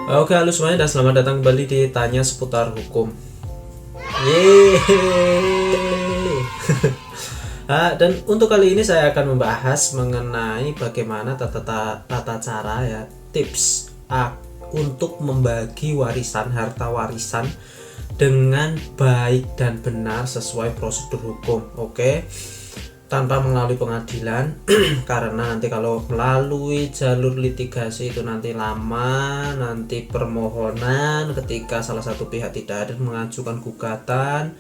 Oke, halo semuanya dan selamat datang kembali di Tanya Seputar Hukum. Yeay. Dan untuk kali ini saya akan membahas mengenai bagaimana tata cara ya, tips untuk membagi warisan, harta warisan dengan baik dan benar sesuai prosedur hukum. Oke, tanpa melalui pengadilan karena nanti kalau melalui jalur litigasi itu nanti lama, nanti permohonan ketika salah satu pihak tidak hadir mengajukan gugatan,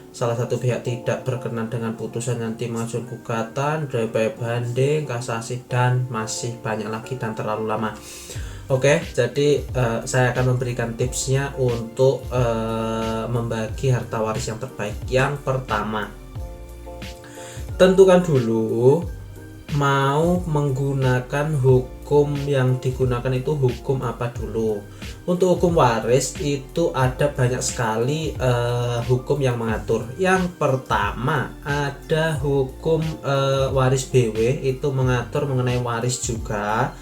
salah satu pihak tidak berkenan dengan putusan, nanti mengajukan gugatan, upaya banding, kasasi, dan masih banyak lagi dan terlalu lama. Oke, jadi saya akan memberikan tipsnya untuk membagi harta waris yang terbaik. Yang pertama, tentukan dulu mau menggunakan hukum yang digunakan itu hukum apa dulu. Untuk hukum waris itu ada banyak sekali hukum yang mengatur. Yang pertama ada hukum waris BW, itu mengatur mengenai waris juga.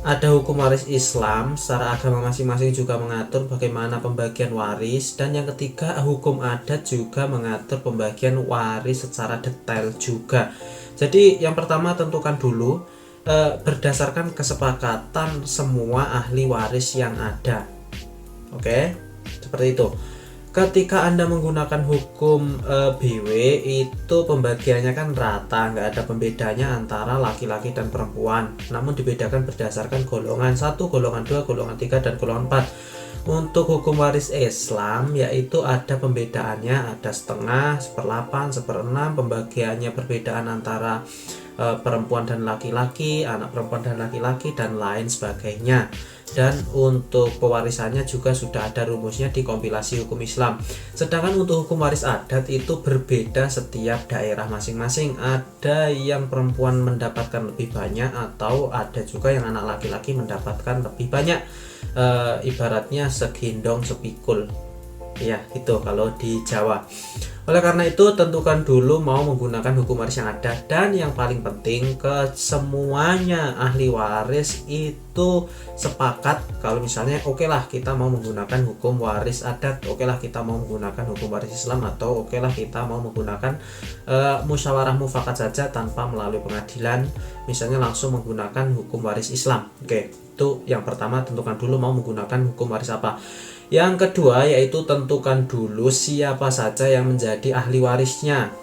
Ada hukum waris Islam, secara agama masing-masing juga mengatur bagaimana pembagian waris. Dan yang ketiga, hukum adat juga mengatur pembagian waris secara detail juga. Jadi yang pertama tentukan dulu berdasarkan kesepakatan semua ahli waris yang ada. Oke, seperti itu. Ketika Anda menggunakan hukum BW itu pembagiannya kan rata, nggak ada pembedanya antara laki-laki dan perempuan, namun dibedakan berdasarkan golongan 1, golongan 2, golongan 3, dan golongan 4. Untuk hukum waris Islam yaitu ada pembedaannya, ada setengah, 1/8, 1/6, pembagiannya perbedaan antara perempuan dan laki-laki, anak perempuan dan laki-laki, dan lain sebagainya. Dan untuk pewarisannya juga sudah ada rumusnya di kompilasi hukum Islam. Sedangkan untuk hukum waris adat itu berbeda setiap daerah masing-masing. Ada yang perempuan mendapatkan lebih banyak, atau ada juga yang anak laki-laki mendapatkan lebih banyak. Ibaratnya segendong sepikul ya, itu kalau di Jawa. Oleh karena itu tentukan dulu mau menggunakan hukum waris yang ada. Dan yang paling penting, semuanya ahli waris itu sepakat kalau misalnya oke lah kita mau menggunakan hukum waris adat, oke lah kita mau menggunakan hukum waris Islam, atau oke lah kita mau menggunakan musyawarah mufakat saja tanpa melalui pengadilan, misalnya langsung menggunakan hukum waris Islam. Oke, itu yang pertama, tentukan dulu mau menggunakan hukum waris apa. Yang kedua yaitu tentukan dulu siapa saja yang menjadi ahli warisnya.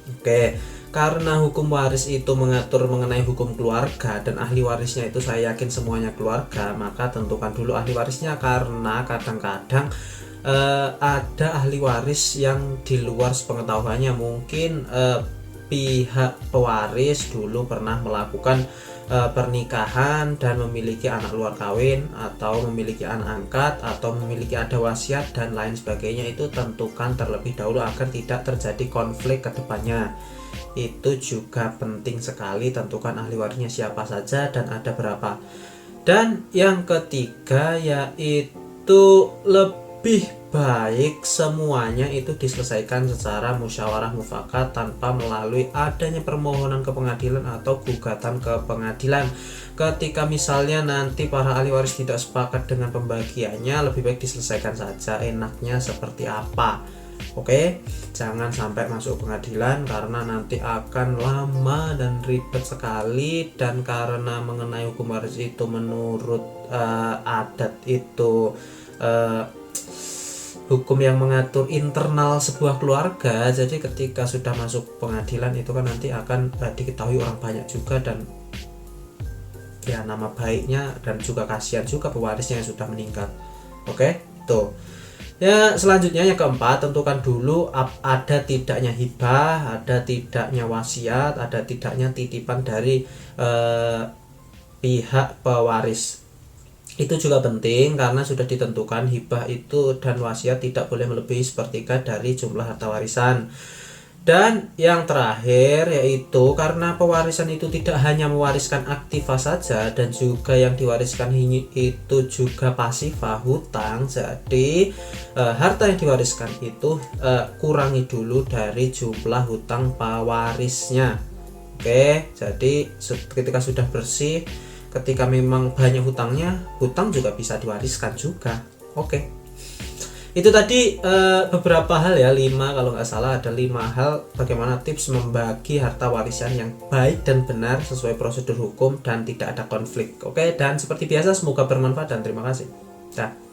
Oke, karena hukum waris itu mengatur mengenai hukum keluarga dan ahli warisnya itu saya yakin semuanya keluarga, maka tentukan dulu ahli warisnya. Karena kadang-kadang ada ahli waris yang di luar sepengetahuannya, mungkin pihak pewaris dulu pernah melakukan pernikahan dan memiliki anak luar kawin, atau memiliki anak angkat, atau memiliki ada wasiat dan lain sebagainya. Itu tentukan terlebih dahulu agar tidak terjadi konflik ke depannya. Itu juga penting sekali, tentukan ahli warisnya siapa saja dan ada berapa. Dan yang ketiga yaitu lebih baik semuanya itu diselesaikan secara musyawarah mufakat tanpa melalui adanya permohonan ke pengadilan atau gugatan ke pengadilan. Ketika misalnya nanti para ahli waris tidak sepakat dengan pembagiannya, lebih baik diselesaikan saja, enaknya seperti apa. Oke, jangan sampai masuk pengadilan karena nanti akan lama dan ribet sekali. Dan karena mengenai hukum waris itu menurut adat itu hukum yang mengatur internal sebuah keluarga, jadi ketika sudah masuk pengadilan itu kan nanti akan diketahui orang banyak juga, dan ya nama baiknya dan juga kasihan juga pewarisnya yang sudah meninggal. Oke, itu ya. Selanjutnya yang keempat, tentukan dulu ada tidaknya hibah, ada tidaknya wasiat, ada tidaknya titipan dari pihak pewaris. Itu juga penting karena sudah ditentukan hibah itu dan wasiat tidak boleh melebihi sepertiga dari jumlah harta warisan. Dan yang terakhir yaitu karena pewarisan itu tidak hanya mewariskan aktiva saja, dan juga yang diwariskan itu juga pasifa, hutang. Jadi harta yang diwariskan itu kurangi dulu dari jumlah hutang pewarisnya. Oke, jadi ketika sudah bersih ketika memang banyak hutangnya, hutang juga bisa diwariskan juga. Oke. Itu tadi beberapa hal ya, 5 kalau nggak salah, ada 5 hal bagaimana tips membagi harta warisan yang baik dan benar sesuai prosedur hukum dan tidak ada konflik. Oke, dan seperti biasa semoga bermanfaat dan terima kasih. Dah.